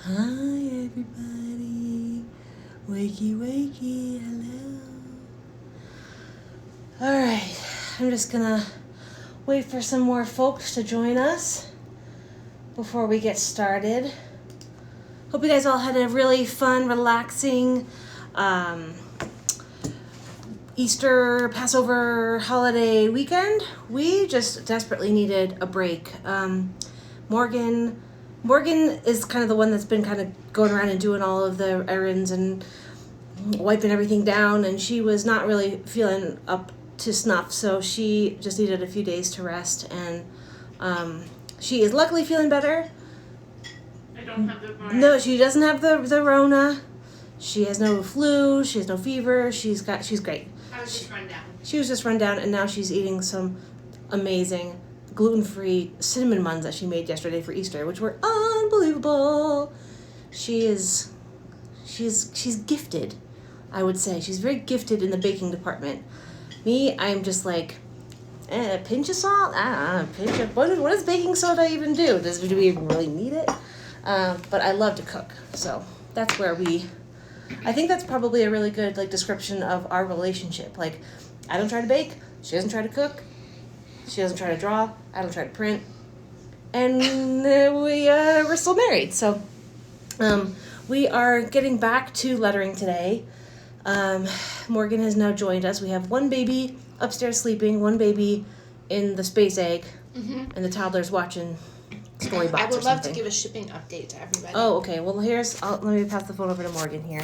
Hi, everybody. Wakey, wakey, hello. Alright, I'm just gonna wait for some more folks to join us before we get started. Hope you guys all had a really fun, relaxing Easter, Passover holiday weekend. We just desperately needed a break. Morgan is kind of the one that's been kind of going around and doing all of the errands and wiping everything down, and she was not really feeling up to snuff, so she just needed a few days to rest, and she is luckily feeling better. I don't have the virus. No, she doesn't have the Rona. She has no flu. She has no fever. She's great. I was just run down. She was just run down, and now she's eating some amazing gluten-free cinnamon buns that she made yesterday for Easter, which were unbelievable. She's gifted, I would say. She's very gifted in the baking department. Me, I'm just like, a pinch of salt? What does baking soda even do? Do we even really need it? But I love to cook, so that's where I think that's probably a really good description of our relationship. Like, I don't try to bake, she doesn't try to cook, she doesn't try to draw, I don't try to print, and we're still married. So we are getting back to lettering today. Morgan has now joined us. We have one baby upstairs sleeping, one baby in the space egg, and the toddler's watching Storybots. I would love to give a shipping update to everybody. Oh, okay. Well, let me pass the phone over to Morgan here.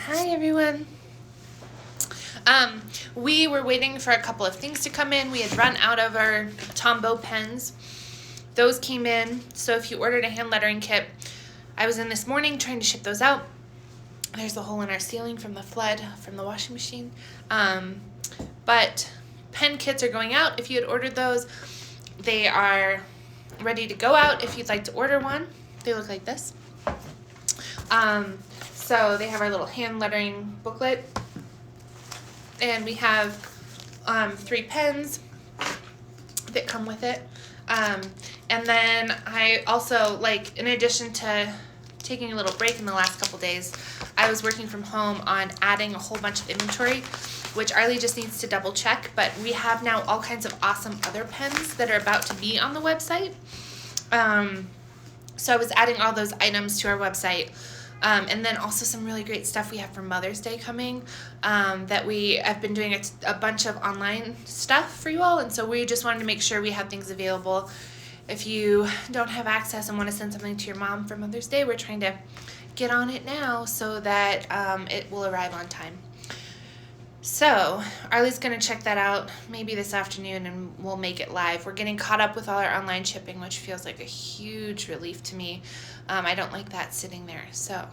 Hi, everyone. We were waiting for a couple of things to come in. We had run out of our Tombow pens. Those came in. So if you ordered a hand lettering kit, I was in this morning trying to ship those out. There's a hole in our ceiling from the flood from the washing machine. But pen kits are going out. If you had ordered those, they are ready to go out if you'd like to order one. They look like this. So they have our little hand lettering booklet. And we have 3 pens that come with it. And then I also, in addition to taking a little break in the last couple days, I was working from home on adding a whole bunch of inventory, which Arlie just needs to double check, but we have now all kinds of awesome other pens that are about to be on the website. So I was adding all those items to our website. And then also some really great stuff we have for Mother's Day coming, I've been doing a bunch of online stuff for you all, and so we just wanted to make sure we have things available. If you don't have access and want to send something to your mom for Mother's Day, we're trying to get on it now so that it will arrive on time. So Arlie's going to check that out maybe this afternoon, and we'll make it live. We're getting caught up with all our online shipping, which feels like a huge relief to me. I don't like that sitting there. So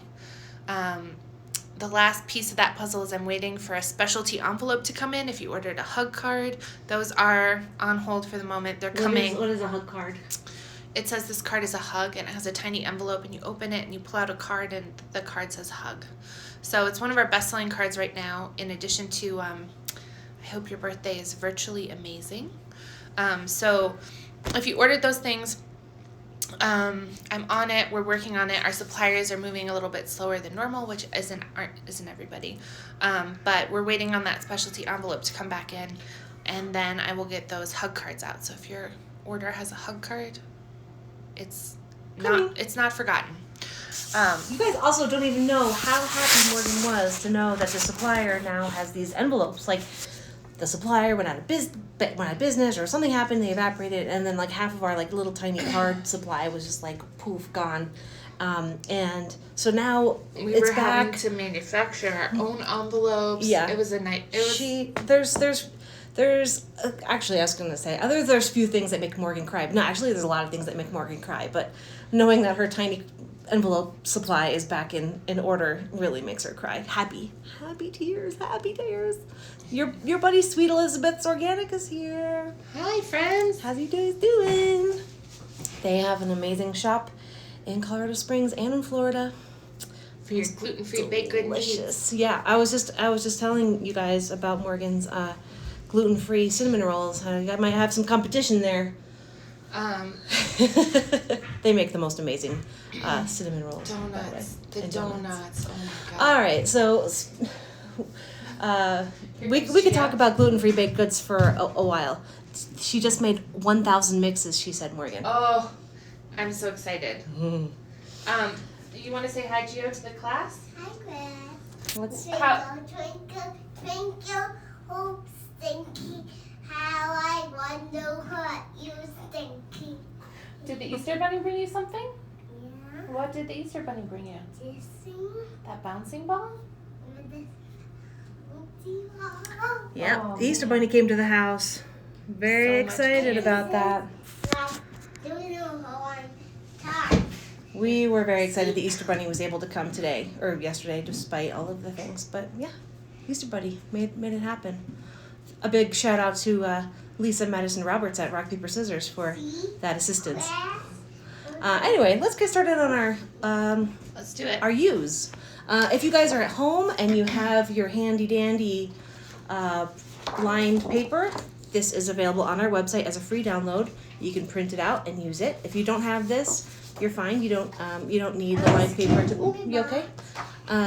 the last piece of that puzzle is I'm waiting for a specialty envelope to come in. If you ordered a hug card, those are on hold for the moment. They're coming. What is a hug card? It says this card is a hug, and it has a tiny envelope, and you open it and you pull out a card, and the card says hug. So it's one of our best-selling cards right now, in addition to I hope your birthday is virtually amazing. So if you ordered those things, I'm on it. We're working on it. Our suppliers are moving a little bit slower than normal, which isn't everybody. But we're waiting on that specialty envelope to come back in, and then I will get those hug cards out. So if your order has a hug card, it's not forgotten. You guys also don't even know how happy Morgan was to know that the supplier now has these envelopes. Like, the supplier went out of business, or something happened, they evaporated, and then half of our little tiny card supply was just poof, gone. And so now We it's were back. having to manufacture our own envelopes. Yeah. It was a night. There's actually, I was going to say, there's few things that make Morgan cry. No, actually, there's a lot of things that make Morgan cry, but knowing that her tiny envelope supply is back in order really makes her cry. Happy tears. Your buddy Sweet Elizabeth's Organic is here. Hi, friends. How's you guys doing? They have an amazing shop in Colorado Springs and in Florida. For your gluten-free baked good needs. Delicious. Yeah, I was just telling you guys about Morgan's gluten-free cinnamon rolls. I might have some competition there. They make the most amazing cinnamon rolls. Donuts. The donuts. Oh my god. All right, so we could talk about gluten-free baked goods for a while. She just made 1,000 mixes, she said, Morgan. Oh, I'm so excited. You want to say hi, Gio, to the class? Hi, Grass. What's Twinkle, twinkle, oh, stinky. How I wonder what you stinky. Did the Easter Bunny bring you something? Yeah. What did the Easter Bunny bring you? This thing. That bouncing ball? Yeah, Oh, the Easter man. Bunny came to the house. Very So much excited candy. about that. We were very excited the Easter Bunny was able to come today, or yesterday, despite all of the things. But yeah, Easter Bunny made it happen. A big shout out to Lisa Madison Roberts at Rock Paper Scissors for that assistance. Anyway, let's get started on our Let's do it. our use. If you guys are at home and you have your handy dandy lined paper, this is available on our website as a free download. You can print it out and use it. If you don't have this, you're fine. You don't need the lined paper to. Ooh, you okay?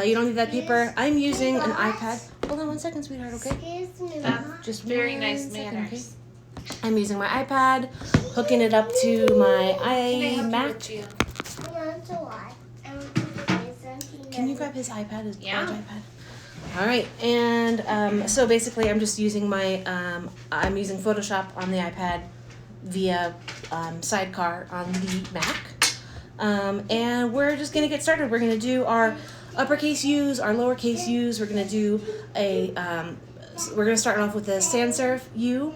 You don't need that paper. I'm using an iPad. Hold on 1 second, sweetheart. Okay. Excuse me, That's Mama. Just very 1 nice second, manners. okay? I'm using my iPad, hooking it up to my Can I help iMac. you with Gio? I want to watch. I want to do something. Can you grab his iPad, his Yeah. large iPad? All right, and so basically, I'm just using I'm using Photoshop on the iPad via Sidecar on the Mac, and we're just gonna get started. We're gonna do our uppercase U's, our lowercase U's. We're gonna do we're gonna start off with a sans serif U,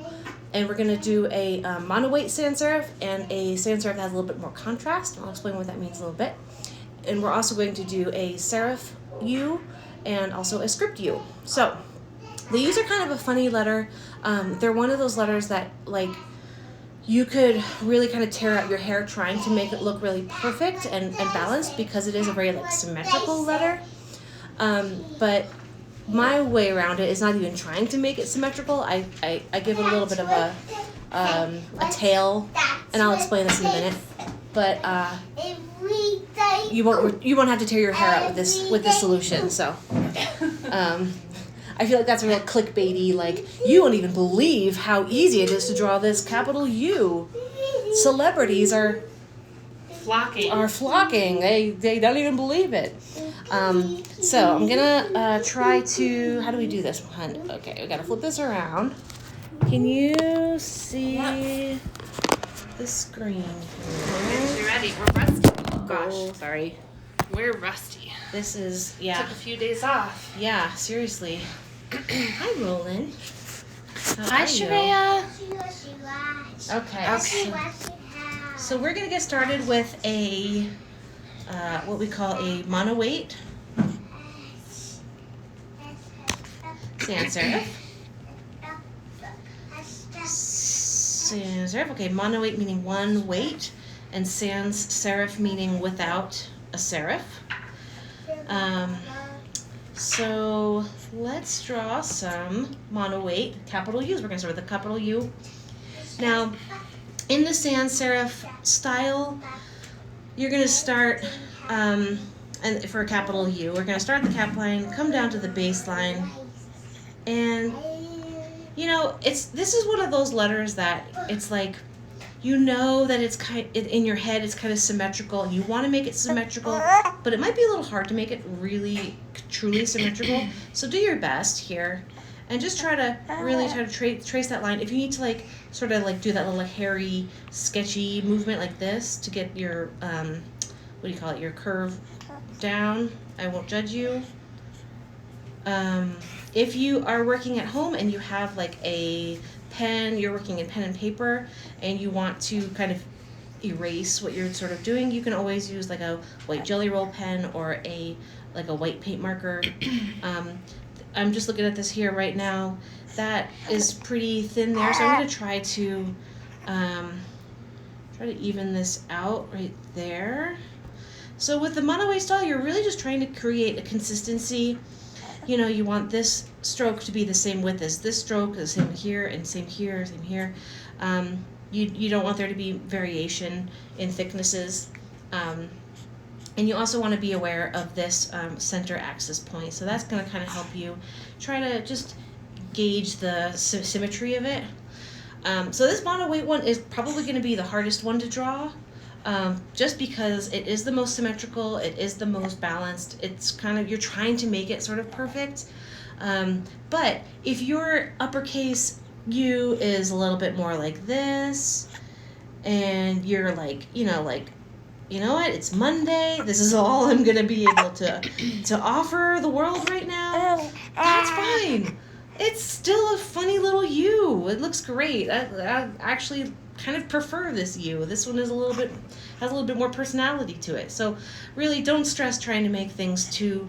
and we're gonna do a monoweight sans serif and a sans serif that has a little bit more contrast. I'll explain what that means a little bit. And we're also going to do a serif U and also a script U. So the U's are kind of a funny letter. They're one of those letters that like you could really kind of tear out your hair trying to make it look really perfect and balanced because it is a very like symmetrical letter. But my way around it is not even trying to make it symmetrical. I give it a little bit of a tail, and I'll explain this in a minute. But you won't have to tear your hair out with this solution. So I feel like that's a real clickbaity. Like you won't even believe how easy it is to draw this capital U. Celebrities are flocking. They don't even believe it. So I'm gonna try to. How do we do this one? Okay, we gotta flip this around. Can you see the screen? You ready? We're rusty. Oh gosh. Oh, sorry. We're rusty. This is Took yeah. a few days off. Yeah, seriously. Hi, Roland. How Hi, are you? Sharia. Okay. So we're gonna get started with a what we call a monoweight sans serif. Sans serif. Okay, monoweight meaning one weight, and sans serif meaning without a serif. So let's draw some monoweight capital U's. We're going to start with a capital U. Now, in the sans serif style, you're going to start, and for a capital U, we're going to start at the cap line, come down to the base line, and you know, this is one of those letters that it's like, you know that it's in your head it's kind of symmetrical and you want to make it symmetrical, but it might be a little hard to make it really truly symmetrical. So do your best here and just try to really trace that line. If you need to like sort of like do that little hairy sketchy movement like this to get your what do you call it, your curve down, I won't judge you. If you are working at home and you have like a pen, you're working in pen and paper, and you want to kind of erase what you're sort of doing, you can always use like a white Jelly Roll pen or a white paint marker. I'm just looking at this here right now. That is pretty thin there, so I'm going to try to even this out right there. So with the monoweight style, you're really just trying to create a consistency. You know, you want this stroke to be the same width as this stroke, the same here, and same here, same here. You don't want there to be variation in thicknesses. And you also want to be aware of this center axis point. So that's going to kind of help you try to just gauge the symmetry of it. So this mono weight one is probably going to be the hardest one to draw, just because it is the most symmetrical, it is the most balanced. It's kind of, you're trying to make it sort of perfect. But if your uppercase U is a little bit more like this, and you're like, you know what, it's Monday, this is all I'm going to be able to offer the world right now, that's fine. It's still a funny little U. It looks great. I actually kind of prefer this U. This one is has a little bit more personality to it. So really don't stress trying to make things too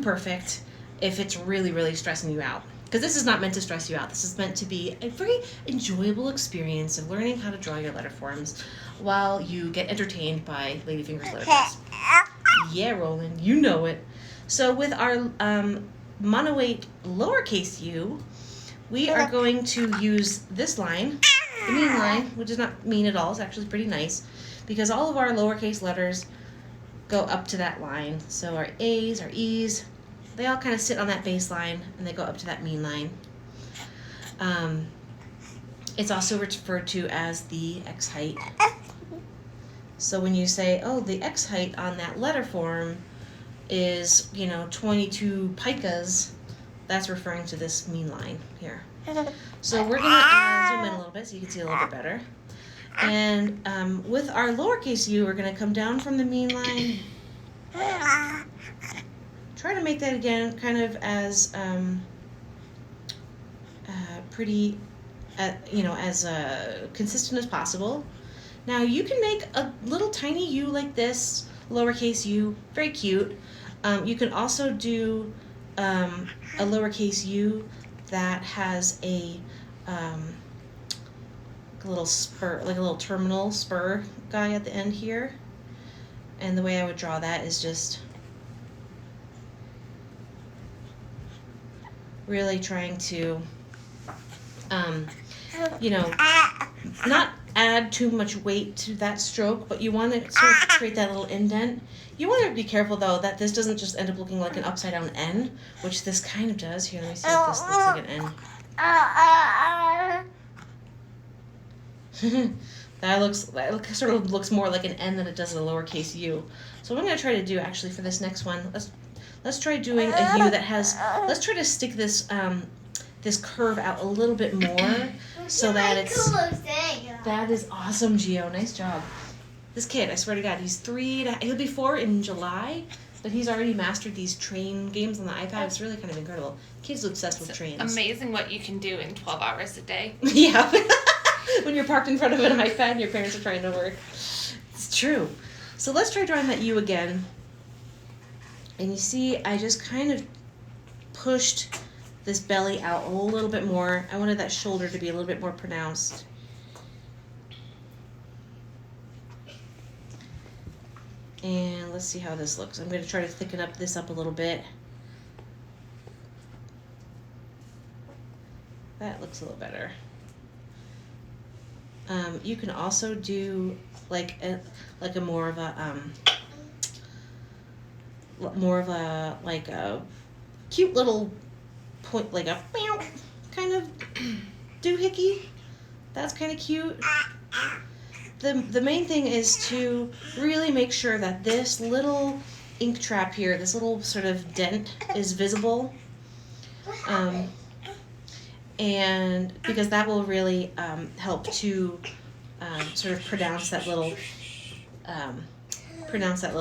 perfect if it's really, really stressing you out. Because this is not meant to stress you out. This is meant to be a very enjoyable experience of learning how to draw your letter forms while you get entertained by Ladyfingers letter forms. Yeah, Roland, you know it. So with our mono weight lowercase u, we are going to use this line, the mean line, which is not mean at all. It's actually pretty nice because all of our lowercase letters go up to that line. So our A's, our E's, they all kind of sit on that baseline and they go up to that mean line. It's also referred to as the X height. So when you say, oh, the X height on that letter form is, 22 picas, that's referring to this mean line here. So we're going to zoom in a little bit so you can see a little bit better. And with our lowercase u, we're going to come down from the mean line. Try to make that again kind of as pretty, as consistent as possible. Now you can make a little tiny u like this, lowercase u, very cute. You can also do a lowercase u that has a little spur, like a little terminal spur guy at the end here. And the way I would draw that is just really trying to, not add too much weight to that stroke, but you want to sort of create that little indent. You want to be careful, though, that this doesn't just end up looking like an upside-down N, which this kind of does. Here, let me see if this looks like an N. That sort of looks more like an N than it does a lowercase u. So what I'm going to try to do, actually, for this next one, let's try doing a u that has, let's try to stick this this curve out a little bit more so that it's, that is awesome, Gio. Nice job. This kid, I swear to God, he's 3, he'll be 4 in July, but he's already mastered these train games on the iPad. It's really kind of incredible. Kids are obsessed with trains. Amazing what you can do in 12 hours a day. Yeah. When you're parked in front of an iPad and your parents are trying to work. It's true. So let's try drawing that U again. And you see, I just kind of pushed this belly out a little bit more. I wanted that shoulder to be a little bit more pronounced. And let's see how this looks. I'm going to try to thicken up this up a little bit. That looks a little better. You can also do like a more of a cute little point, like a kind of doohickey. That's kind of cute. The main thing is to really make sure that this little ink trap here, this little sort of dent, is visible. And because that will really help to sort of pronounce that little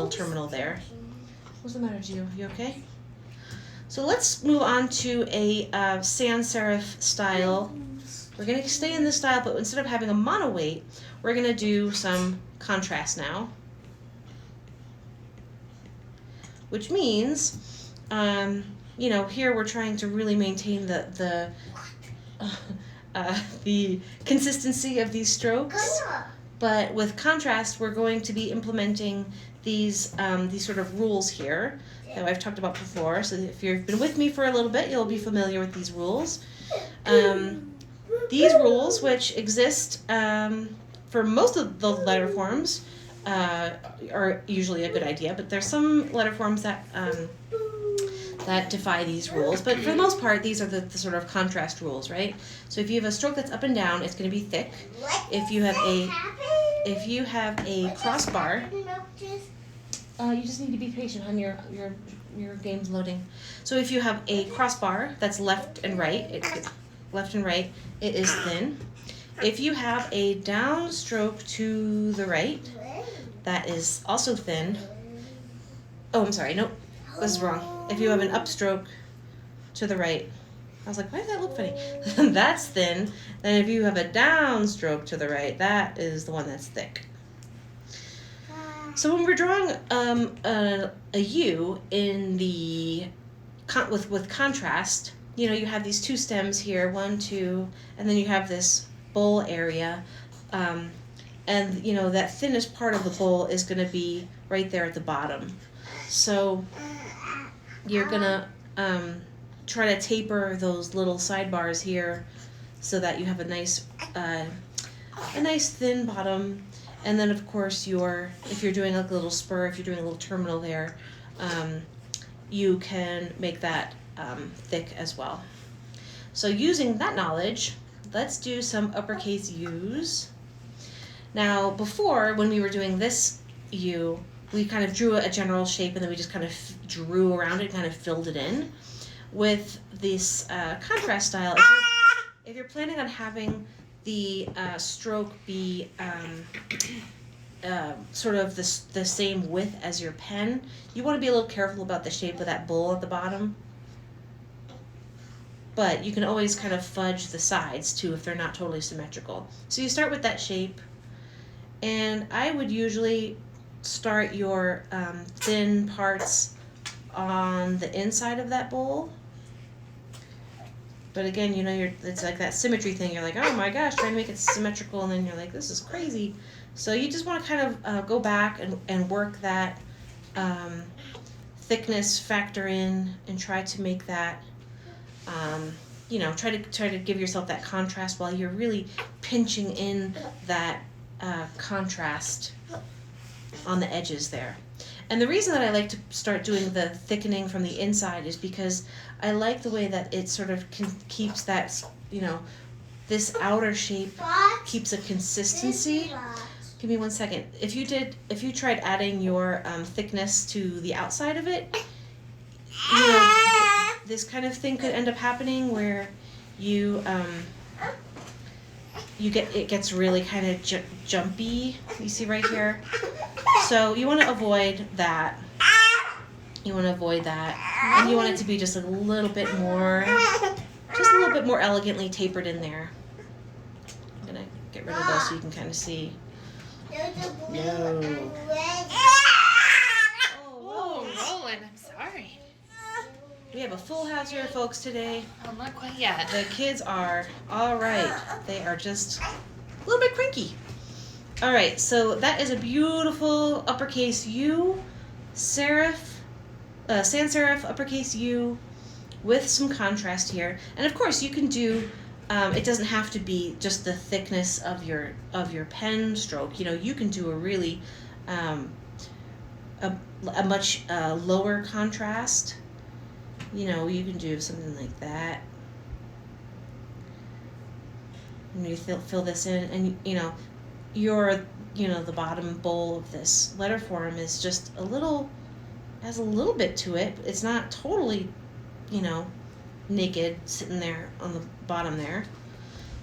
terminal there. What's the matter, Gio? You okay? So let's move on to a sans serif style. We're going to stay in this style, but instead of having a mono weight, we're going to do some contrast now. Which means, here we're trying to really maintain the consistency of these strokes. But with contrast, we're going to be implementing these sort of rules here that I've talked about before. So if you've been with me for a little bit, you'll be familiar with these rules. these rules, which exist for most of the letter forms, are usually a good idea, but there's some letter forms that that defy these rules. But for the most part, these are the sort of contrast rules, right? So if you have a stroke that's up and down, it's going to be thick. If you have a crossbar, you just need to be patient, hon. Your game's loading. So if you have a crossbar that's left and right, it is thin. If you have a downstroke to the right, that is also thin. Oh, I'm sorry. Nope, this is wrong. If you have an upstroke to the right, I was like, why does that look funny? That's thin. Then if you have a downstroke to the right, that is the one that's thick. So when we're drawing a U in the with contrast, you have these two stems here, 1, 2, and then you have this bowl area, and that thinnest part of the bowl is going to be right there at the bottom. So you're gonna try to taper those little sidebars here so that you have a nice thin bottom. And then of course if you're doing like a little spur, if you're doing a little terminal there, you can make that thick as well. So using that knowledge, let's do some uppercase U's. Now before, when we were doing this U, we kind of drew a general shape and then we just kind of drew around it, kind of filled it in. With this contrast style, if you're planning on having the stroke be sort of the same width as your pen, you want to be a little careful about the shape of that bowl at the bottom. But you can always kind of fudge the sides too if they're not totally symmetrical. So you start with that shape, and I would usually start your thin parts on the inside of that bowl. But again, it's like that symmetry thing. You're like, oh my gosh, trying to make it symmetrical, and then you're like, this is crazy. So you just want to kind of go back and work that thickness factor in and try to make that, try to give yourself that contrast while you're really pinching in that contrast on the edges there. And the reason that I like to start doing the thickening from the inside is because I like the way that it sort of keeps that, this outer shape keeps a consistency. Give me 1 second. If you tried adding your thickness to the outside of it, this kind of thing could end up happening where it gets really kind of jumpy. You see right here? So you want to avoid that. And you want it to be just a little bit more elegantly tapered in there. I'm gonna get rid of those so you can kind of see. No. Oh, Roland, I'm sorry. We have a full house here, folks, today. Oh, not quite yet. The kids are all right. They are just a little bit cranky. All right, so that is a beautiful uppercase U, sans serif uppercase U with some contrast here. And of course, you can do. It doesn't have to be just the thickness of your pen stroke. You can do a really a much lower contrast. You can do something like that. And you fill this in, and the bottom bowl of this letter form is just has a little bit to it. It's not totally, naked sitting there on the bottom there.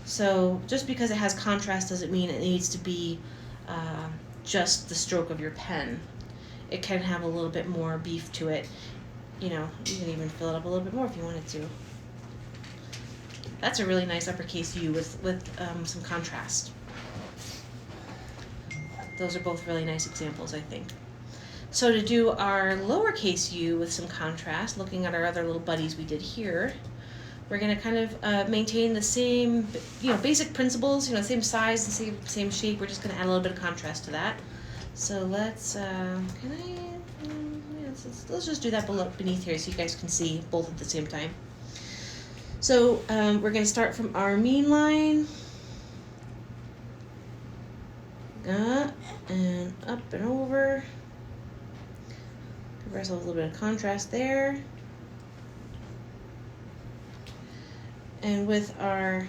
So just because it has contrast doesn't mean it needs to be just the stroke of your pen. It can have a little bit more beef to it. You can even fill it up a little bit more if you wanted to. That's a really nice uppercase U with some contrast. Those are both really nice examples, I think. So to do our lowercase u with some contrast, looking at our other little buddies we did here, we're going to kind of maintain the same, basic principles, same size and same shape. We're just going to add a little bit of contrast to that. So let's, let's just do that beneath here so you guys can see both at the same time. So we're going to start from our mean line. And up and over. Give ourselves a little bit of contrast there. And with our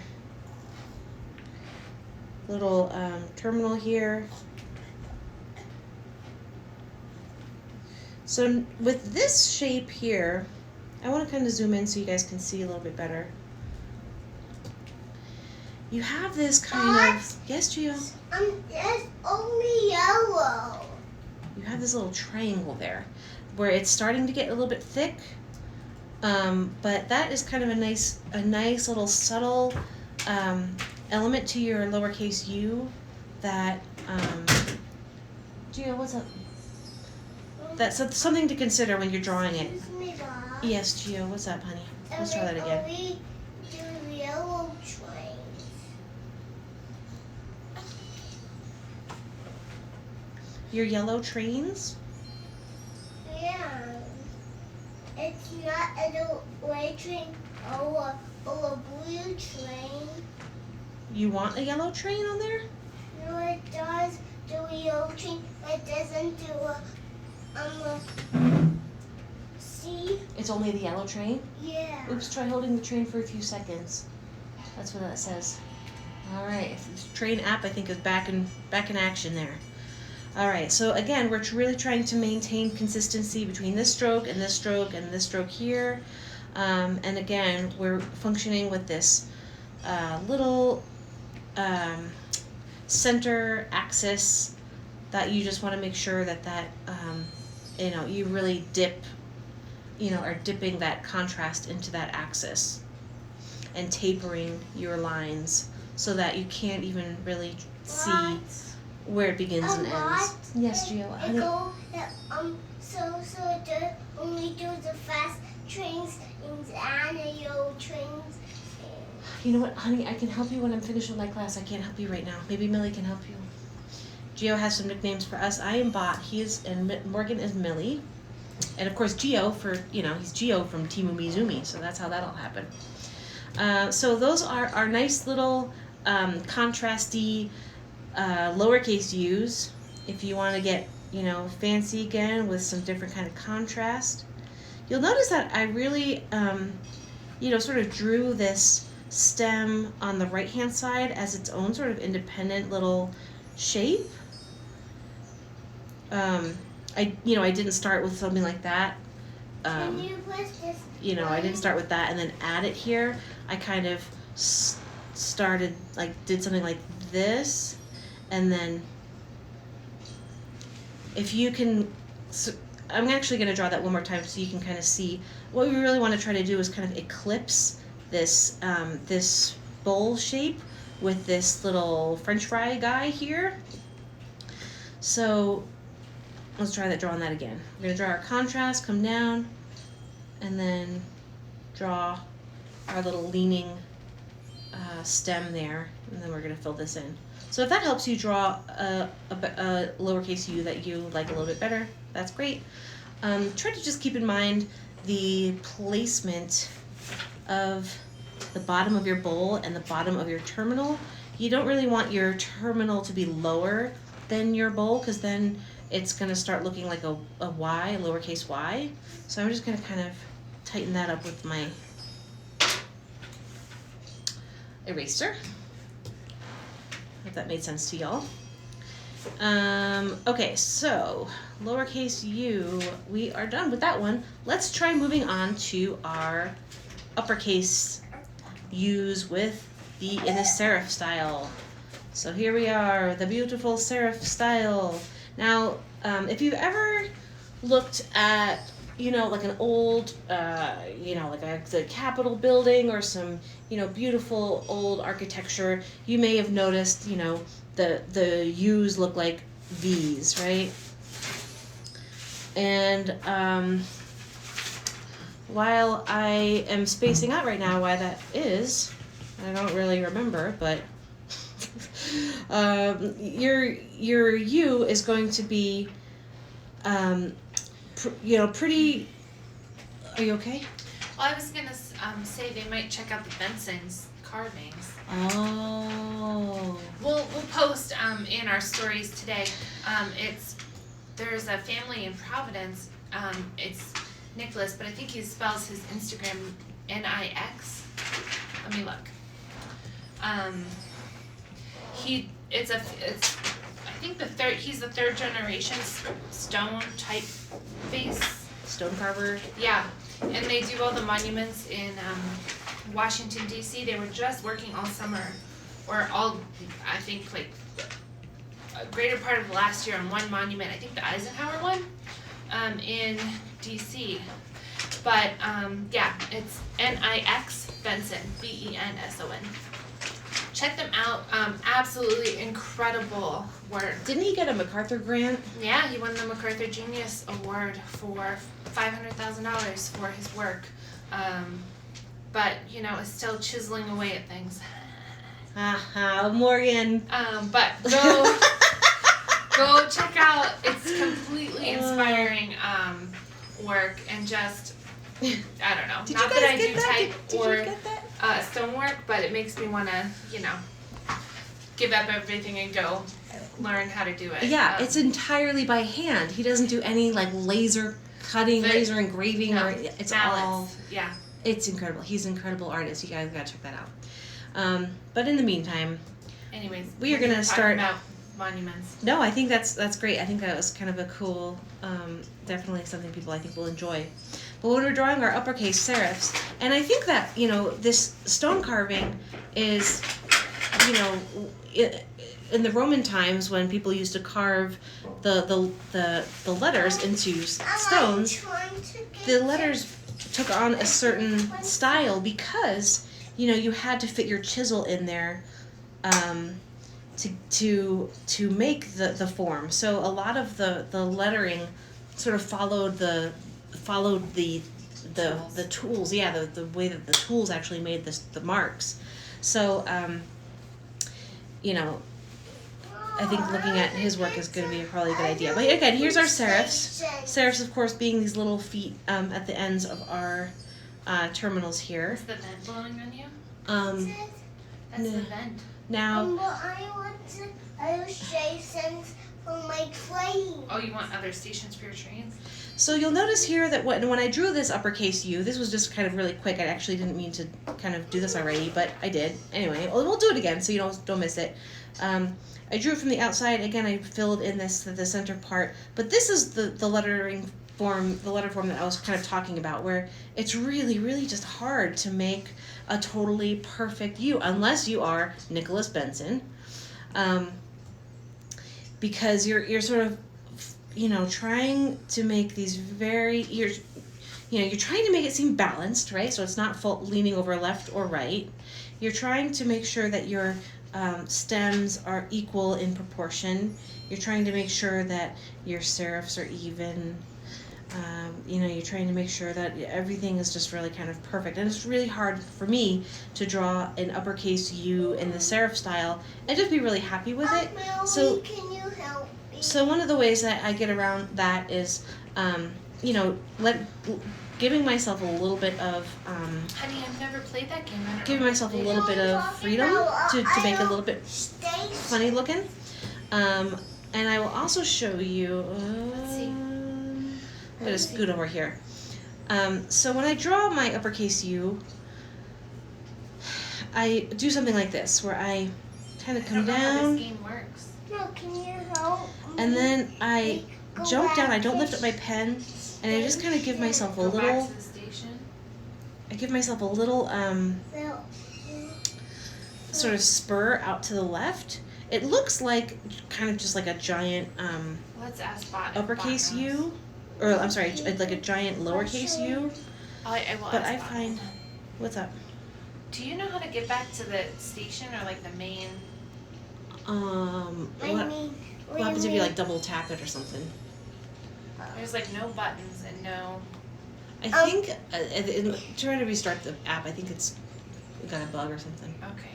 little terminal here. So with this shape here, I want to kind of zoom in so you guys can see a little bit better. You have this kind of, yes, Gio? It's only yellow. You have this little triangle there where it's starting to get a little bit thick, but that is kind of a nice little subtle element to your lowercase u that, Gio, what's up? That's something to consider when you're drawing it. Excuse me, Bob. Yes, Gio, what's up, honey? Let's try that again. We do yellow trains. Your yellow trains? Yeah. It's not a white train or a blue train. You want a yellow train on there? No, it does do a yellow train, but it doesn't do a see? It's only the yellow train? Yeah. Oops, try holding the train for a few seconds. That's what that says. Alright, this train app I think is back in action there. Alright, so again, we're really trying to maintain consistency between this stroke and this stroke and this stroke here. And again, we're functioning with this little center axis that you just want to make sure that you really are dipping that contrast into that axis and tapering your lines so that you can't even really see where it begins and ends. Yes, Gio. So it only do the fast trains and the yellow trains. You know what, honey? I can help you when I'm finished with my class. I can't help you right now. Maybe Millie can help you. Gio has some nicknames for us. I am Bot. And Morgan is Millie. And of course Gio he's Gio from Team Umizoomi, so that's how that'll happen. So those are our nice little contrasty lowercase u's. If you want to get fancy again with some different kind of contrast, you'll notice that I really sort of drew this stem on the right hand side as its own sort of independent little shape. I didn't start with something like that. Can you push this? I didn't start with that and then add it here. I kind of started, did something like this, and then if you can, I'm actually going to draw that one more time so you can kind of see. What we really want to try to do is kind of eclipse this this bowl shape with this little French fry guy here. So let's try drawing that again. We're going to draw our contrast, come down, and then draw our little leaning stem there, and then we're going to fill this in. So if that helps you draw a lowercase u that you like a little bit better, that's great. Try to just keep in mind the placement of the bottom of your bowl and the bottom of your terminal. You don't really want your terminal to be lower than your bowl, because then it's going to start looking like a y, a lowercase y. So I'm just going to kind of tighten that up with my eraser. If that made sense to y'all. Okay, so lowercase u, we are done with that one. Let's try moving on to our uppercase u's in the serif style. So here we are, the beautiful serif style. Now, if you've ever looked at, like an old, like the Capitol building or some, beautiful old architecture, you may have noticed, the U's look like V's, right? And while I am spacing out right now why that is, I don't really remember, but your U is going to be, pretty. Are you okay? Well, I was gonna say they might check out the Benson's carvings. Oh. We'll post in our stories today. There's a family in Providence. It's Nicholas, but I think he spells his Instagram Nix. Let me look. It's I think he's the third generation stone type face. Stone carver. Yeah, and they do all the monuments in Washington D.C. They were just working all summer, or I think like a greater part of last year on one monument. I think the Eisenhower one, in D.C. But yeah, it's Nix Benson, Benson. Check them out. Absolutely incredible work. Didn't he get a MacArthur grant? Yeah, he won the MacArthur Genius Award for $500,000 for his work. But is still chiseling away at things. Morgan. But go check out. It's completely inspiring work, and just I don't know. Did Not you guys that I get do that? type Did or you get that? stonework, but it makes me want to give up everything and go learn how to do it. Yeah, it's entirely by hand. He doesn't do any like laser cutting, laser engraving, no, or it's mallets. all. Yeah. It's incredible. He's an incredible artist. You guys gotta check that out. But in the meantime, anyways, we are gonna start about monuments. No, I think that's great. I think that was kind of a cool, definitely something people I think will enjoy. But when we're drawing our uppercase serifs, and I think that this stone carving is, in the Roman times when people used to carve the letters into stones, the letters took on a certain style because you had to fit your chisel in there to make the form. So a lot of the lettering sort of followed the tools. Yeah, the way that the tools actually made the marks. So I think looking at his work is going to be probably a good idea. But again, here's our serifs. Serifs, of course, being these little feet at the ends of our terminals here. Is the vent blowing on you? That's No. the vent. Now, I will show some for my train. Oh, you want other stations for your trains? so you'll notice here that when I drew this uppercase U, this was just kind of really quick. I actually didn't mean to kind of do this already, but I did. Anyway, we'll do it again so you don't miss it. I drew it from the outside. Again, I filled in the center part, but this is the lettering form, the letter form that I was kind of talking about, where it's really, really just hard to make a totally perfect U, unless you are Nicholas Benson, because you're sort of, trying to make these you're trying to make it seem balanced, right? So it's not leaning over left or right. You're trying to make sure that your stems are equal in proportion. You're trying to make sure that your serifs are even. You're trying to make sure that everything is just really kind of perfect. And it's really hard for me to draw an uppercase U in the serif style and just be really happy with it. Melody, can you help me? So one of the ways that I get around that is, giving myself a little bit of, Honey, I've never played that game. giving myself a little bit of freedom to make it a little bit funny looking. And I will also show you, Let's see. I'm going to scoot over here. So when I draw my uppercase U, I do something like this, where I kind of come I don't know how down, this game works. No, can you help me? and then I Go jump back down. I don't to lift up my pen, and I just kind of give myself a Go back little. to the station. I give myself a little Well, sort of spur out to the left. It looks like kind of just like a giant Let's ask Bot. uppercase U, or I'm sorry, like a giant lowercase U. I will But ask I Bot. find, what's up? Do you know how to get back to the station or like the main? What happens if you like double tap it or something? There's like no buttons and no. I think trying to restart the app. I think it's got a bug or something. Okay.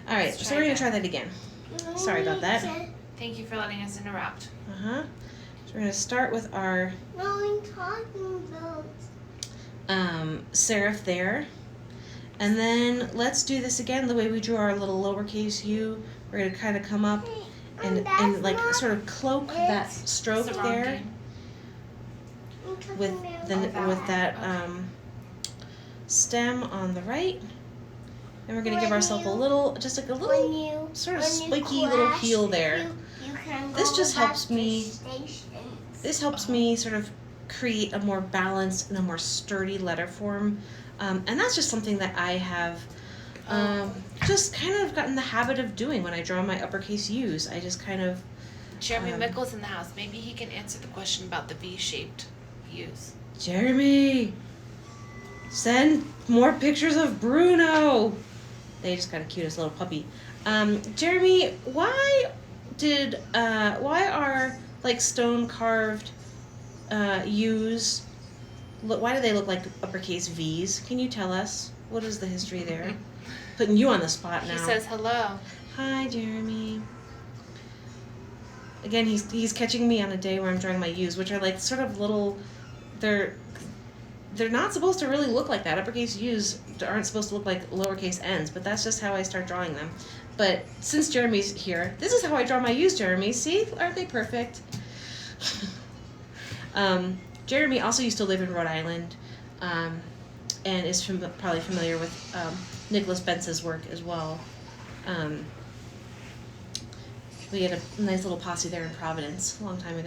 All right, Let's so we're gonna again. try that again. Sorry about that. Thank you for letting us interrupt. So we're gonna start with our. No, I'm talking about. serif there. And then let's do this again the way we drew our little lowercase u. We're going to kind of come up and like sort of cloak that stroke It's the wrong there game. with that stem on the right. And we're going to give ourselves a little, just like a little sort of spiky little heel there. This just helps me, sort of create a more balanced and a more sturdy letter form. And that's just something that I have just kind of gotten the habit of doing when I draw my uppercase U's. I just kind of... Jeremy Mickle's in the house. Maybe he can answer the question about the V-shaped U's. Jeremy! Send more pictures of Bruno! They just got a cutest little puppy. Jeremy, why are like stone carved U's, why do they look like uppercase V's? Can you tell us? What is the history there? Putting you on the spot now. He says hello. Hi, Jeremy. Again, he's catching me on a day where I'm drawing my U's, which are like sort of little, they're not supposed to really look like that. Uppercase U's aren't supposed to look like lowercase n's, but that's just how I start drawing them. But since Jeremy's here, this is how I draw my U's, Jeremy. See? Aren't they perfect? Jeremy also used to live in Rhode Island, and is probably familiar with Nicholas Bentz's work as well. We had a nice little posse there in Providence a long time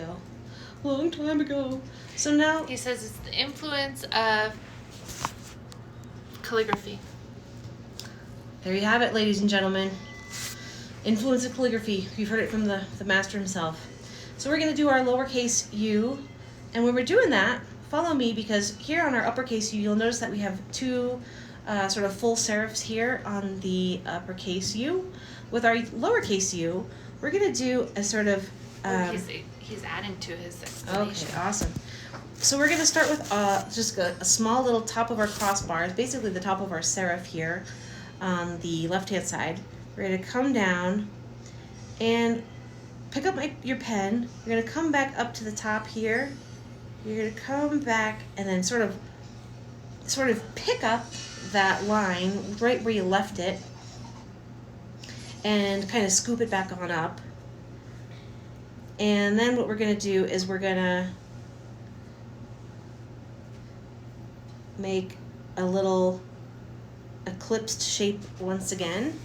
ago. So now... He says it's the influence of calligraphy. There you have it, ladies and gentlemen. Influence of calligraphy. You've heard it from the master himself. So we're going to do our lowercase u. And when we're doing that, follow me, because here on our uppercase u, you'll notice that we have two sort of full serifs here on the uppercase u. With our lowercase u, we're going to do a sort of... He's adding to his explanation. Okay, awesome. So we're going to start with just a small little top of our crossbars, basically the top of our serif here on the left-hand side. We're going to come down and pick up your pen. You're going to come back up to the top here. You're going to come back and then sort of pick up that line right where you left it and kind of scoop it back on up. And then what we're going to do is we're going to make a little eclipsed shape once again,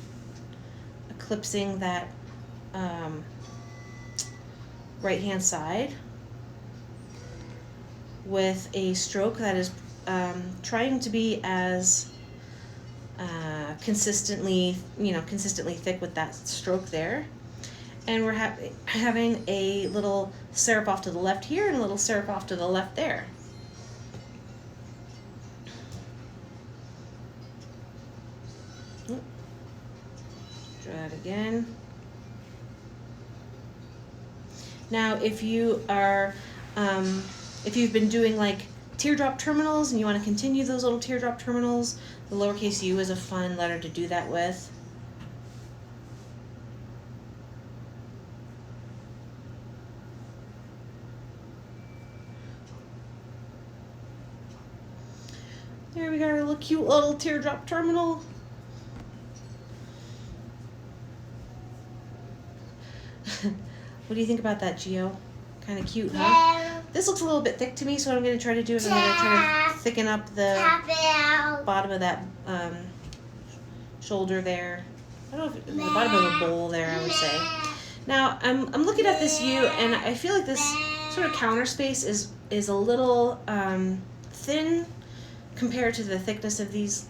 eclipsing that right-hand side with a stroke that is trying to be as consistently thick with that stroke there. And we're having a little serif off to the left here and a little serif off to the left there. Draw it again. Now, if you are, if you've been doing like teardrop terminals and you want to continue those little teardrop terminals, the lowercase u is a fun letter to do that with. There we got our little cute little teardrop terminal. What do you think about that, Gio? Kind of cute, huh? Yeah. This looks a little bit thick to me, so what I'm going to try to do is I'm going to try to thicken up the bottom of that shoulder there. I don't know if the bottom of the bowl there, I would say. Now, I'm looking at this U, and I feel like this sort of counter space is a little thin compared to the thickness of these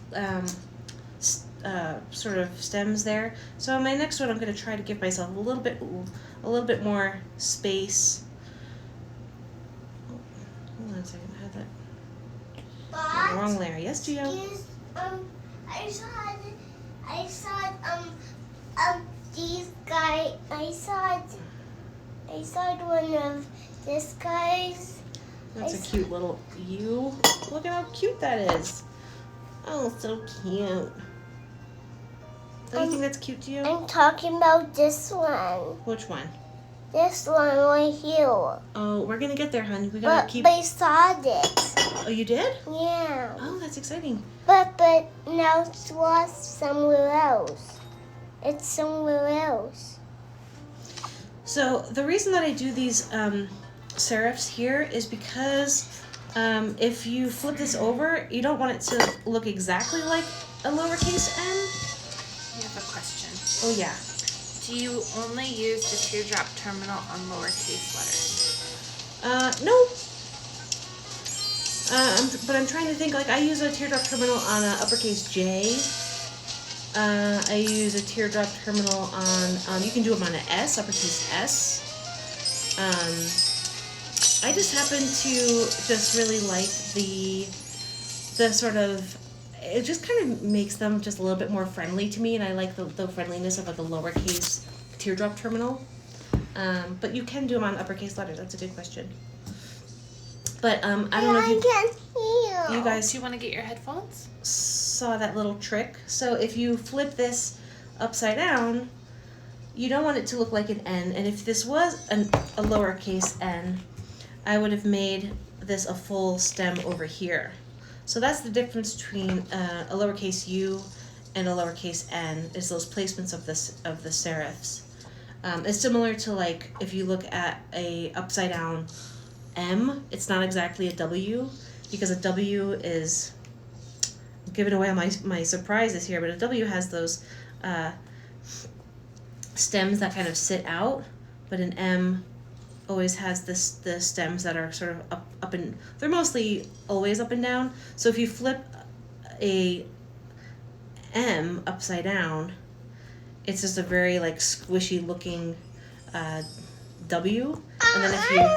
sort of stems there. So on my next one, I'm going to try to give myself a little bit more space. Oh, hold on a second, I had that But wrong layer. Yes, Gio? I saw these guys. I saw one of this guy's. That's a cute little U. Look at how cute that is. Oh, so cute. Do you think that's cute to you? I'm talking about this one. Which one? This one right here. Oh, we're gonna get there, honey. We gotta But keep. beside it. Oh, you did? Yeah. Oh, that's exciting. But now it's lost somewhere else. It's somewhere else. So the reason that I do these serifs here is because if you flip this over, you don't want it to look exactly like a lowercase n. We have a question. Oh yeah. Do you only use the teardrop terminal on lowercase letters? No. But I'm trying to think. Like I use a teardrop terminal on a uppercase J. I use a teardrop terminal on. You can do them on an S, uppercase S. I just happen to just really like the sort of. It just kind of makes them just a little bit more friendly to me, and I like the friendliness of like a lowercase teardrop terminal. But you can do them on uppercase letters. That's a good question. But I don't know if you guys Do you want to get your headphones? saw that little trick. So if you flip this upside down, you don't want it to look like an N. And if this was a lowercase n, I would have made this a full stem over here. So that's the difference between a lowercase u and a lowercase n, is those placements of the serifs. It's similar to like if you look at a upside down M, it's not exactly a W, because a W is, I'm giving away my surprises here, but a W has those stems that kind of sit out, but an M always has the stems that are sort of up and, they're mostly always up and down. So if you flip a M upside down, it's just a very like squishy looking W, and then if you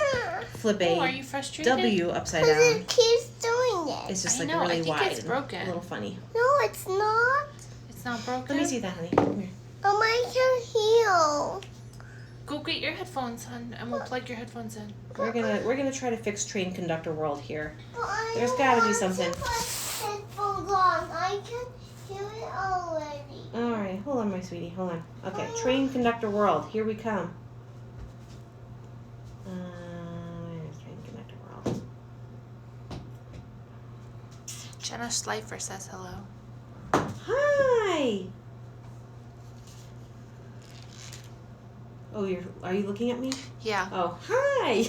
flip Oh, are a you frustrated? W upside Because down, it keeps doing it. it's just I like know, I really think wide it's and broken. a little funny. No, it's not. It's not broken. Let me see that, honey. Come here. Oh, I can heal. Go get your headphones, hon, and we'll plug your headphones in. We're gonna try to fix train conductor world here. But I There's don't gotta be want something. to put headphones on. I can hear it already. All right, hold on, my sweetie. Hold on. Okay, train conductor world. Here we come. Where's train conductor world? Jenna Schleifer says hello. Hi. Oh, are you looking at me? Yeah. Oh, hi.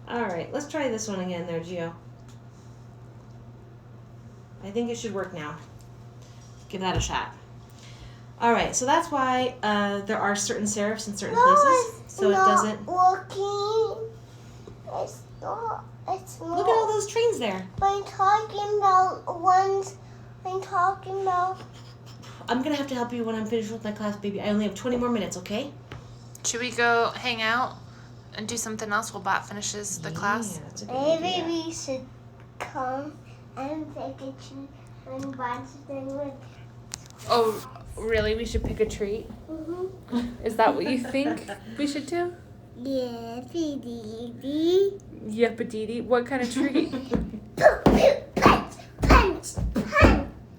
All right, let's try this one again there, Gio. I think it should work now. Give that a shot. All right, so that's why there are certain serifs in certain places, so it doesn't. Working. It's not. It's not. Look at all those trains there. I'm talking about ones. I'm talking about. I'm gonna have to help you when I'm finished with my class, baby. I only have 20 more minutes, okay? Should we go hang out and do something else while Bot finishes the class? Yeah, that's a good Maybe idea. we should come and pick a tree and watch them with. Oh, really? We should pick a treat? Is that what you think we should do? Yeah, Dee. Yep-a-dee-dee. What kind of treat? Punch.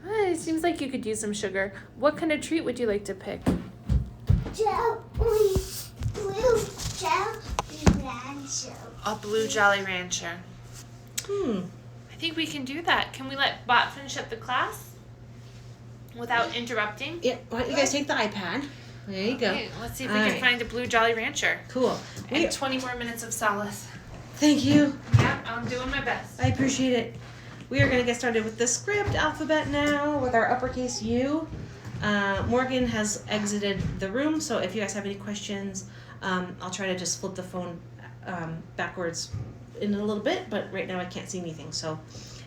It seems like you could use some sugar. What kind of treat would you like to pick? Blue Jelly Rancher. A blue Jolly Rancher. Hmm. I think we can do that. Can we let Bot finish up the class without interrupting? Yeah, why don't you guys take the iPad? There you go. Okay, let's see if we All can right. find a blue Jolly Rancher. Cool. And 20 more minutes of solace. Thank you. Yep, I'm doing my best. I appreciate it. We are going to get started with the script alphabet now with our uppercase U. Morgan has exited the room, so if you guys have any questions, I'll try to just flip the phone backwards in a little bit, but right now I can't see anything, so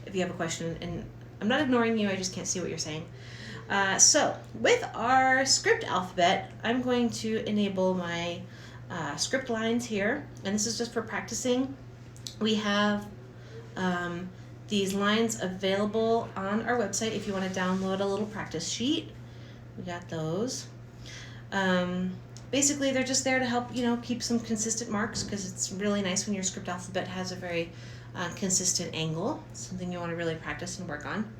if you have a question, and I'm not ignoring you, I just can't see what you're saying. So with our script alphabet, I'm going to enable my script lines here, and this is just for practicing. We have these lines available on our website if you want to download a little practice sheet. We got those. Basically, they're just there to help, keep some consistent marks, because it's really nice when your script alphabet has a very consistent angle. It's something you want to really practice and work on.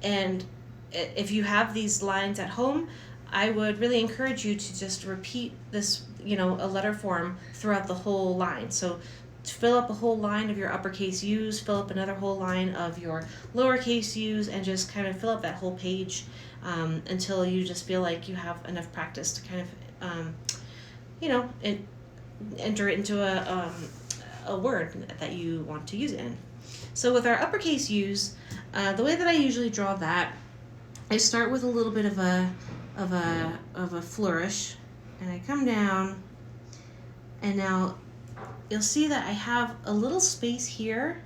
And if you have these lines at home, I would really encourage you to just repeat this, a letter form throughout the whole line. So to fill up a whole line of your uppercase U's, fill up another whole line of your lowercase U's, and just kind of fill up that whole page until you just feel like you have enough practice to kind of, enter it into a word that you want to use it in. So with our uppercase U's, the way that I usually draw that, I start with a little bit of a flourish, and I come down, and now you'll see that I have a little space here.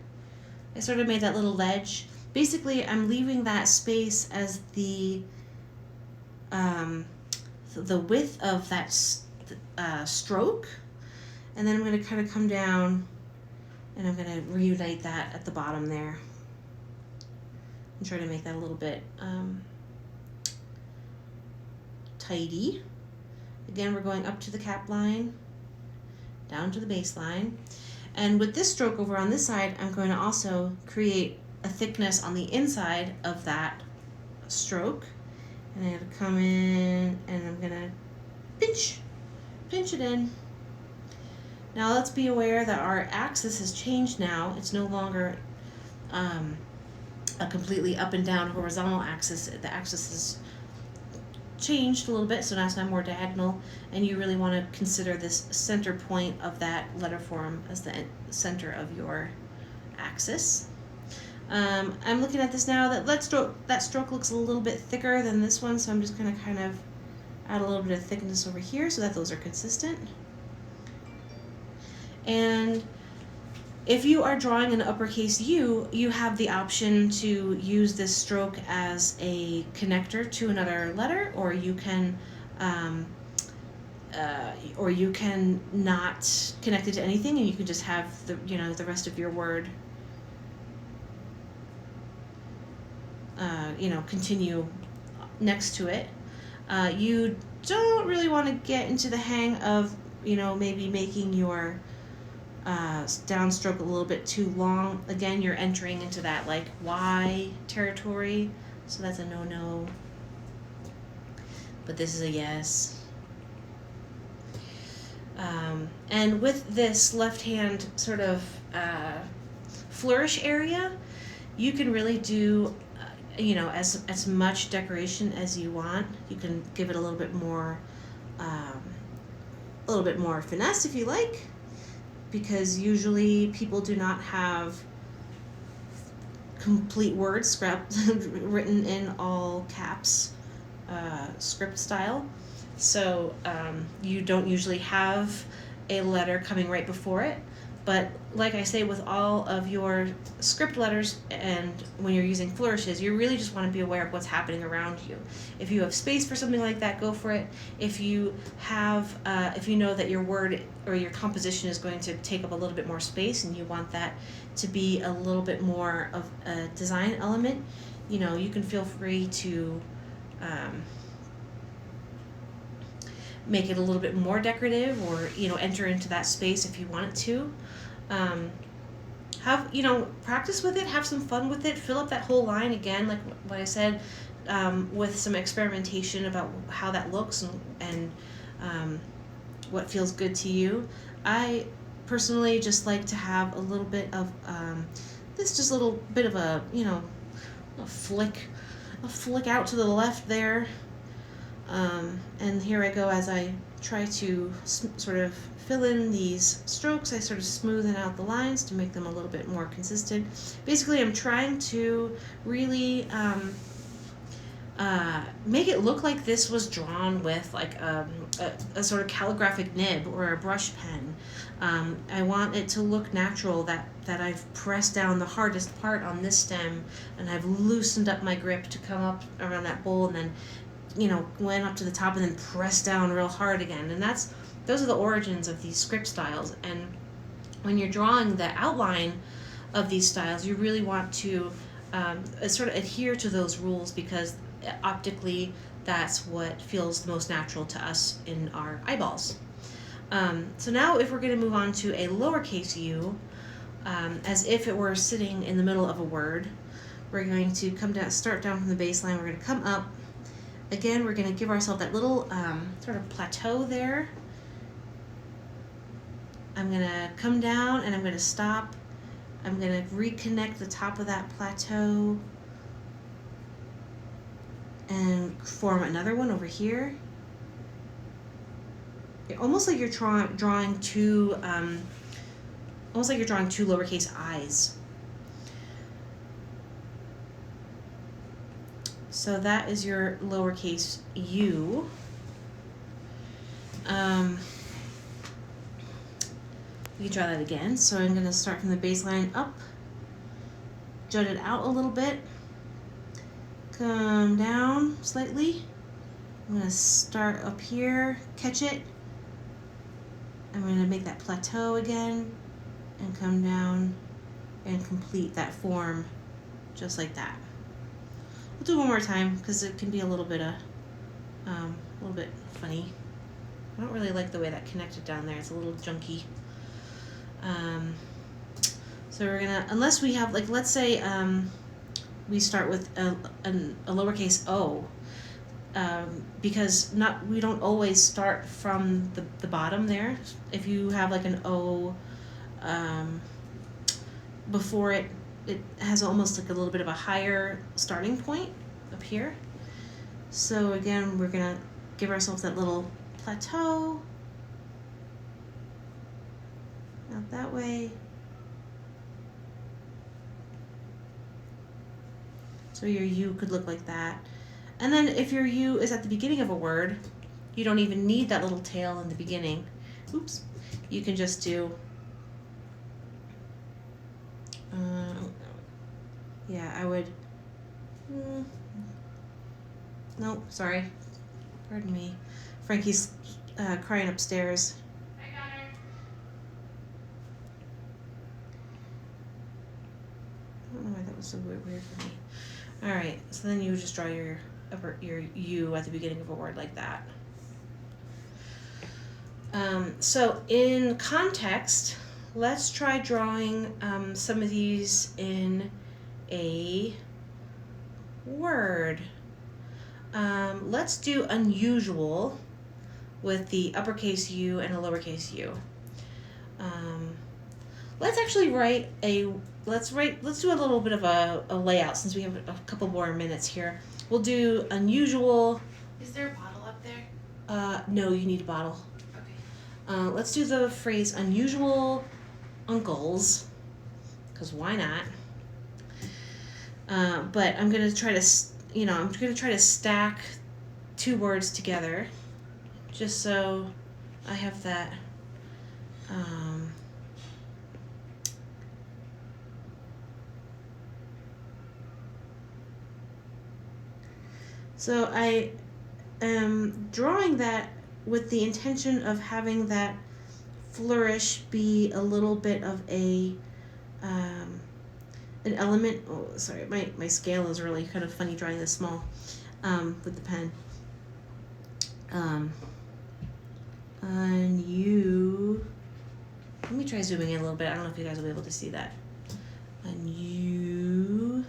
I sort of made that little ledge. Basically, I'm leaving that space as the width of that stroke, and then I'm going to kind of come down, and I'm going to reunite that at the bottom there, and try to make that a little bit tidy. Again, we're going up to the cap line, down to the baseline. And with this stroke over on this side, I'm going to also create a thickness on the inside of that stroke. And I'm going to come in and I'm going to pinch it in. Now let's be aware that our axis has changed now. It's no longer a completely up and down horizontal axis. The axis is changed a little bit, so now it's more diagonal, and you really want to consider this center point of that letter form as the center of your axis. I'm looking at this now, that stroke looks a little bit thicker than this one, so I'm just going to kind of add a little bit of thickness over here so that those are consistent. And if you are drawing an uppercase U, you have the option to use this stroke as a connector to another letter, or you can not connect it to anything, and you can just have the rest of your word continue next to it. You don't really want to get into the hang of maybe making your downstroke a little bit too long. Again, you're entering into that like Y territory, so that's a no-no. But this is a yes. And with this left hand sort of flourish area, you can really do as much decoration as you want. You can give it a little bit more finesse if you like, because usually people do not have complete words script written in all caps script style. So you don't usually have a letter coming right before it. But like I say, with all of your script letters and when you're using flourishes, you really just want to be aware of what's happening around you. If you have space for something like that, go for it. If you have, if you know that your word or your composition is going to take up a little bit more space and you want that to be a little bit more of a design element, you can feel free to make it a little bit more decorative, or enter into that space if you want it to. Have practice with it, have some fun with it, fill up that whole line again, like what I said, with some experimentation about how that looks and what feels good to you. I personally just like to have a little bit of just a little bit of a flick out to the left there. And here I go as I try to sort of fill in these strokes. I sort of smoothen out the lines to make them a little bit more consistent. Basically, I'm trying to really make it look like this was drawn with like a sort of calligraphic nib or a brush pen. I want it to look natural, that I've pressed down the hardest part on this stem and I've loosened up my grip to come up around that bowl, and then went up to the top and then pressed down real hard again. And those are the origins of these script styles. And when you're drawing the outline of these styles, you really want to sort of adhere to those rules, because optically that's what feels the most natural to us in our eyeballs. So now if we're going to move on to a lowercase u, as if it were sitting in the middle of a word, we're going to start down from the baseline. We're going to come up, Again, we're going to give ourselves that little sort of plateau there. I'm going to come down and I'm going to stop. I'm going to reconnect the top of that plateau and form another one over here. Almost like you're drawing two, almost like you're drawing two lowercase i's. So that is your lowercase u. You can try that again. So I'm going to start from the baseline up, jut it out a little bit, come down slightly. I'm going to start up here, catch it. I'm going to make that plateau again and come down and complete that form just like that. We'll do it one more time because it can be a little bit funny. I don't really like the way that connected down there. It's a little junky. So we're gonna, unless we have, like, let's say we start with a lowercase o, because we don't always start from the bottom there. If you have like an o before it has almost like a little bit of a higher starting point up here. So again, we're gonna give ourselves that little plateau. Out that way. So your U could look like that. And then if your U is at the beginning of a word, you don't even need that little tail in the beginning. Oops. You can just do, yeah, I would, no, sorry. Pardon me. Frankie's crying upstairs. I got her. I don't know why that was so weird for me. All right, so then you just draw your U at the beginning of a word like that. So in context, let's try drawing some of these in a word. Let's do unusual with the uppercase U and a lowercase u. Let's actually let's do a little bit of a layout since we have a couple more minutes here. We'll do unusual. Is there a bottle up there? No, you need a bottle. Okay. Let's do the phrase unusual uncles, because why not? But I'm gonna try to stack two words together, just so I have that. So I am drawing that with the intention of having that flourish be a little bit of an element. Oh, sorry, my scale is really kind of funny drawing this small with the pen. And you, let me try zooming in a little bit. I don't know if you guys will be able to see that. And you.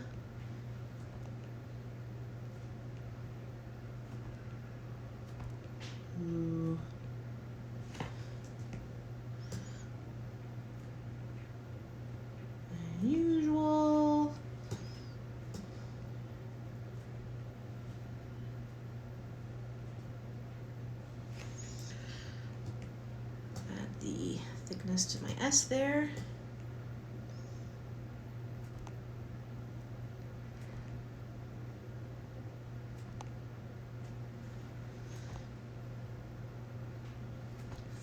Unusual. Add the thickness to my S there.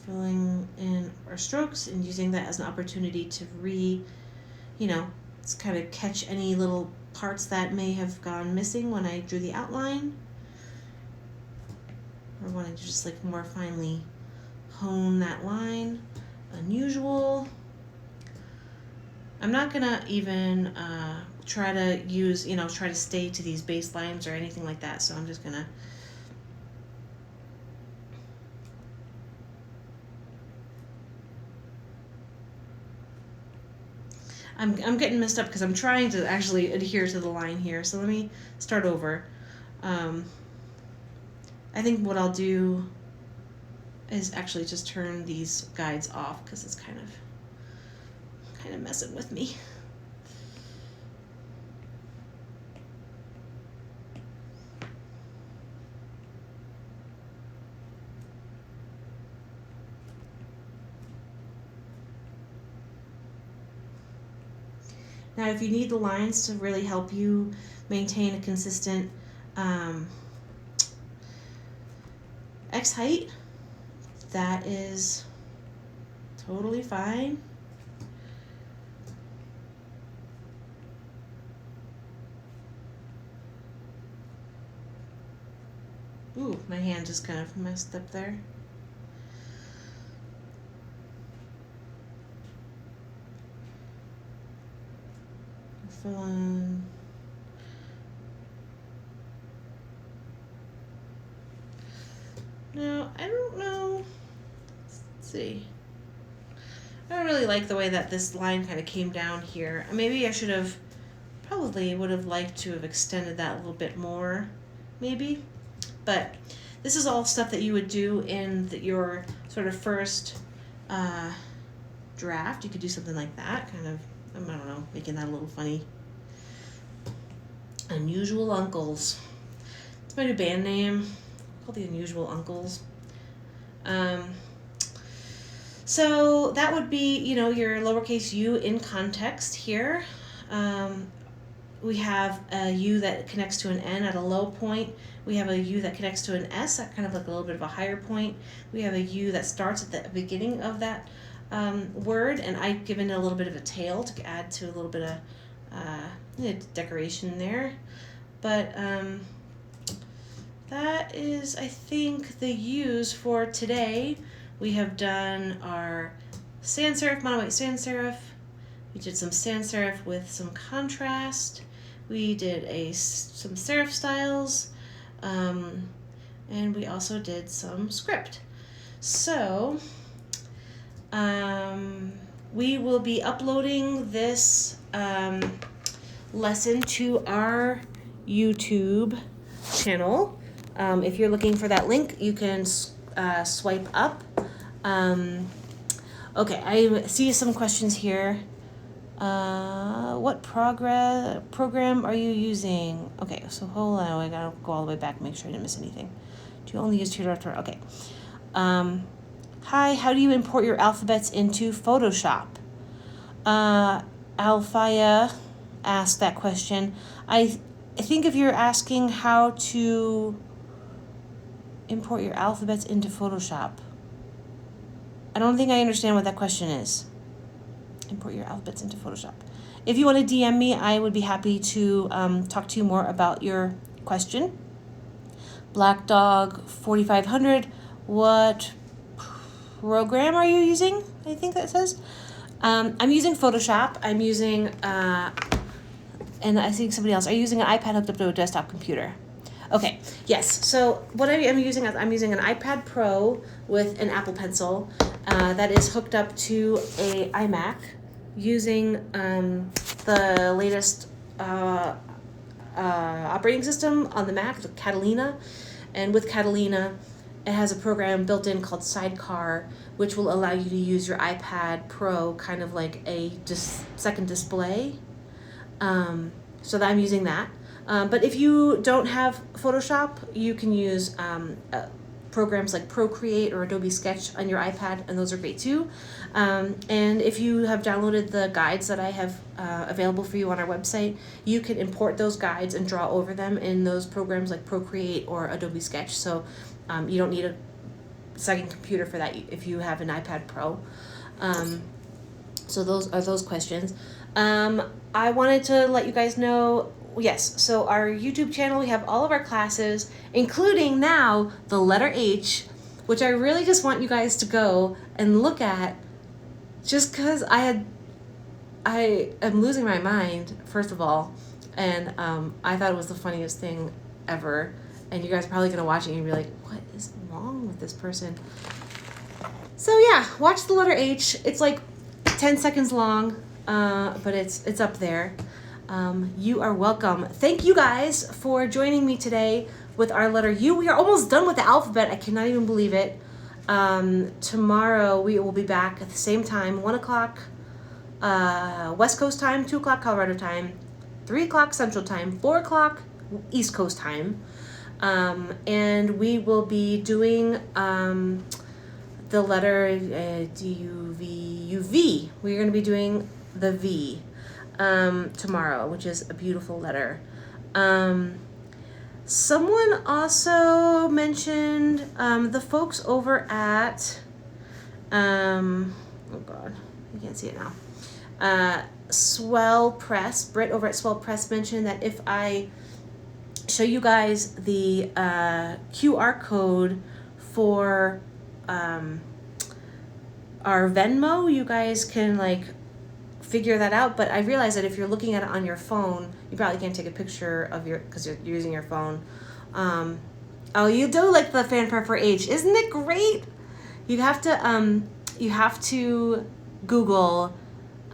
Filling in our strokes and using that as an opportunity to it's kind of catch any little parts that may have gone missing when I drew the outline, or wanted to just like more finely hone that line. Unusual. I'm not gonna even try to stay to these baselines or anything like that, so I'm just gonna I'm getting messed up because I'm trying to actually adhere to the line here. So let me start over. I think what I'll do is actually just turn these guides off because it's kind of messing with me. Now, if you need the lines to really help you maintain a consistent X height, that is totally fine. Ooh, my hand just kind of messed up there. Fun. No, I don't know. Let's see. I don't really like the way that this line kind of came down here. Maybe I should have, probably would have liked to have extended that a little bit more, maybe. But this is all stuff that you would do in your sort of first draft. You could do something like that, kind of, I don't know, making that a little funny. Unusual Uncles. It's my new band name. Called the Unusual Uncles. So that would be, your lowercase u in context here. We have a u that connects to an n at a low point. We have a u that connects to an s at kind of like a little bit of a higher point. We have a u that starts at the beginning of that word, and I've given it a little bit of a tail to add to a little bit of decoration there. But that is, I think, the u's for today. We have done our sans serif, mono white sans serif. We did some sans serif with some contrast. We did some serif styles. And we also did some script. So we will be uploading this lesson to our YouTube channel. If you're looking for that link, you can swipe up. Okay, I see some questions here. What program are you using? Okay, so hold on, I gotta go all the way back and make sure I didn't miss anything. Do you only use Tutor? Okay. Hi, how do you import your alphabets into Photoshop? Alfaya asked that question. I think if you're asking how to import your alphabets into Photoshop, I don't think I understand what that question is. Import your alphabets into Photoshop. If you want to DM me, I would be happy to talk to you more about your question. Black Dog 4500, what program are you using? I think that says. I'm using Photoshop. I'm using, and I think somebody else. Are you using an iPad hooked up to a desktop computer? Okay, yes. So what I'm using is I'm using an iPad Pro with an Apple Pencil that is hooked up to a iMac using the latest operating system on the Mac, the Catalina. And with Catalina, it has a program built in called Sidecar, which will allow you to use your iPad Pro kind of like a second display. So that I'm using that. But if you don't have Photoshop, you can use programs like Procreate or Adobe Sketch on your iPad, and those are great too. And if you have downloaded the guides that I have available for you on our website, you can import those guides and draw over them in those programs like Procreate or Adobe Sketch. So you don't need a second computer for that if you have an iPad Pro. So those are those questions. I wanted to let you guys know, yes, so our YouTube channel, we have all of our classes, including now the letter H, which I really just want you guys to go and look at, just because I am losing my mind, first of all, and I thought it was the funniest thing ever, and you guys are probably going to watch it and be like, what is wrong with this person? So yeah, watch the letter H. It's like 10 seconds long, but it's up there. You are welcome. Thank you guys for joining me today with our letter U. We are almost done with the alphabet. I cannot even believe it. Tomorrow we will be back at the same time, 1 o'clock West Coast time, 2 o'clock Colorado time, 3 o'clock Central time, 4 o'clock East Coast time. And we will be doing the letter D-U-V-U-V. We're going to be doing the V tomorrow, which is a beautiful letter. Someone also mentioned the folks over at, oh God, you can't see it now. Swell Press, Britt over at Swell Press mentioned that if I show you guys the QR code for our Venmo, you guys can like figure that out. But I realize that if you're looking at it on your phone, you probably can't take a picture of your, because you're using your phone. Oh, you do like the fanfare for H, isn't it great? You have to Google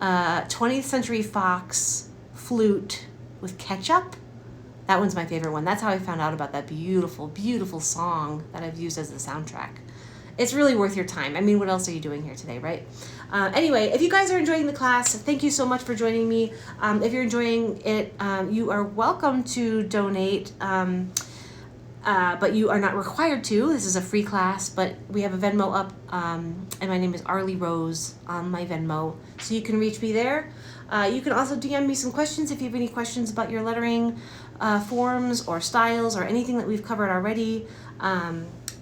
20th Century Fox flute with ketchup. That one's my favorite one. That's how I found out about that beautiful, beautiful song that I've used as the soundtrack. It's really worth your time. I mean, what else are you doing here today, right? Anyway, if you guys are enjoying the class, thank you so much for joining me. If you're enjoying it, you are welcome to donate, but you are not required to. This is a free class, but we have a Venmo up, and my name is Arlie Rose on my Venmo, so you can reach me there. You can also DM me some questions if you have any questions about your lettering forms or styles or anything that we've covered already.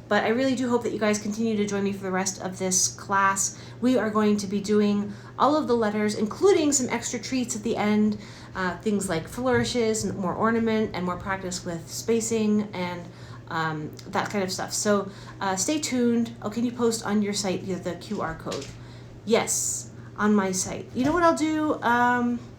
But I really do hope that you guys continue to join me for the rest of this class. We are going to be doing all of the letters, including some extra treats at the end, things like flourishes and more ornament and more practice with spacing and that kind of stuff. So stay tuned. Oh, can you post on your site the QR code? Yes, on my site. You know what I'll do?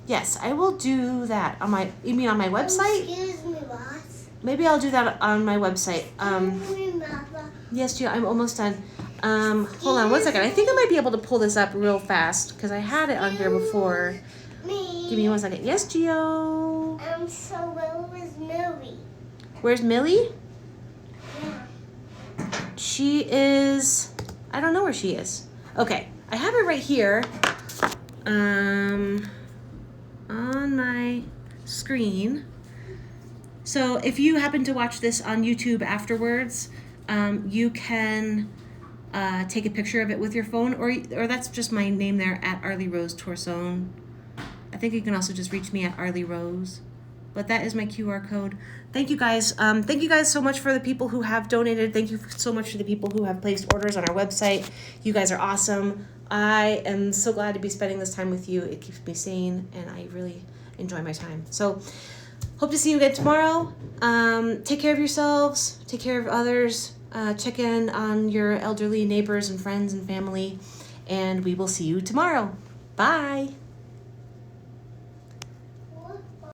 Yes, I will do that on my. You mean on my website? Excuse me, boss. Maybe I'll do that on my website. Excuse me, Mama. Yes, Gio, I'm almost done. Hold on 1 second. I think I might be able to pull this up real fast because I had it on here before. Me. Give me 1 second. Yes, Gio. So where was Millie? Where's Millie? Yeah. She is. I don't know where she is. Okay, I have it right here. On my screen. So if you happen to watch this on YouTube afterwards, you can take a picture of it with your phone, or that's just my name there at Arlie Rose Torson. I think you can also just reach me at Arlie Rose, but that is my QR code. Thank you guys. Thank you guys so much for the people who have donated. Thank you so much for the people who have placed orders on our website. You guys are awesome. I am so glad to be spending this time with you. It keeps me sane, and I really enjoy my time. So hope to see you again tomorrow. Take care of yourselves. Take care of others. Check in on your elderly neighbors and friends and family. And we will see you tomorrow. Bye.